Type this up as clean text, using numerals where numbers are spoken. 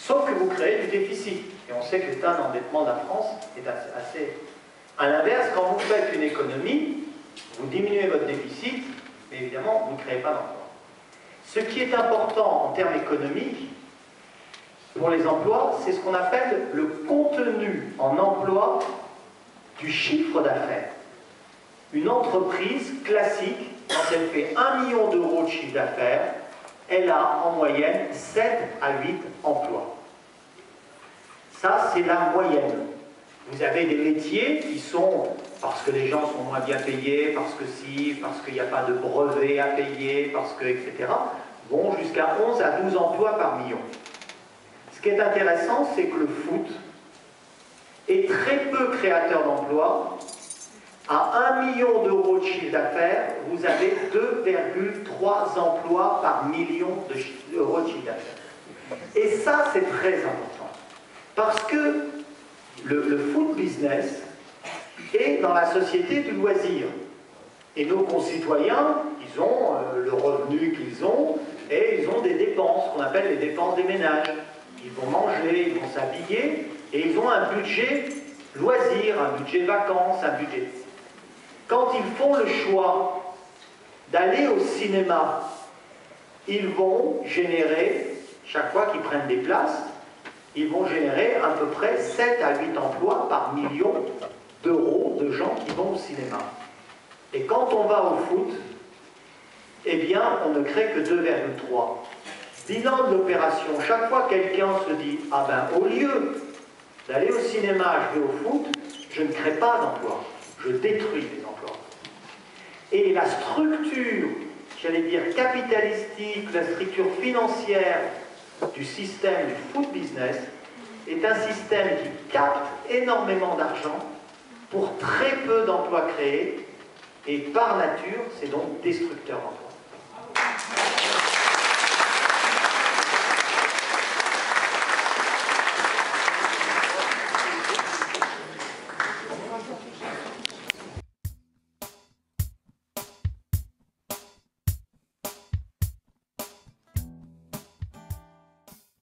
Sauf que vous créez du déficit. Et on sait que l'état d'endettement de la France est assez... À l'inverse, quand vous faites une économie, vous diminuez votre déficit, mais évidemment, vous ne créez pas d'emploi. Ce qui est important en termes économiques, pour les emplois, c'est ce qu'on appelle le contenu en emploi du chiffre d'affaires. Une entreprise classique, quand elle fait 1 million d'euros de chiffre d'affaires, elle a en moyenne 7 à 8 emplois. Ça, c'est la moyenne. Vous avez des métiers qui sont, parce que les gens sont moins bien payés, parce que si, parce qu'il n'y a pas de brevet à payer, parce que, etc., vont jusqu'à 11 à 12 emplois par million. Ce qui est intéressant, c'est que le foot est très peu créateur d'emplois. À 1 million d'euros de chiffre d'affaires, vous avez 2,3 emplois par million d'euros de chiffre d'affaires. Et ça, c'est très important. Parce que le foot business est dans la société du loisir. Et nos concitoyens, ils ont le revenu qu'ils ont, et ils ont des dépenses, qu'on appelle les dépenses des ménages. Ils vont manger, ils vont s'habiller, et ils ont un budget loisir, un budget vacances, un budget... Quand ils font le choix d'aller au cinéma, ils vont générer, chaque fois qu'ils prennent des places, ils vont générer à peu près 7 à 8 emplois par million d'euros de gens qui vont au cinéma. Et quand on va au foot, eh bien, on ne crée que 2,3. Bilan de l'opération, chaque fois quelqu'un se dit « Ah ben, au lieu d'aller au cinéma, je vais au foot, je ne crée pas d'emplois, je détruis les emplois. » Et la structure, j'allais dire capitalistique, la structure financière du système du food business est un système qui capte énormément d'argent pour très peu d'emplois créés, et par nature, c'est donc destructeur d'emplois.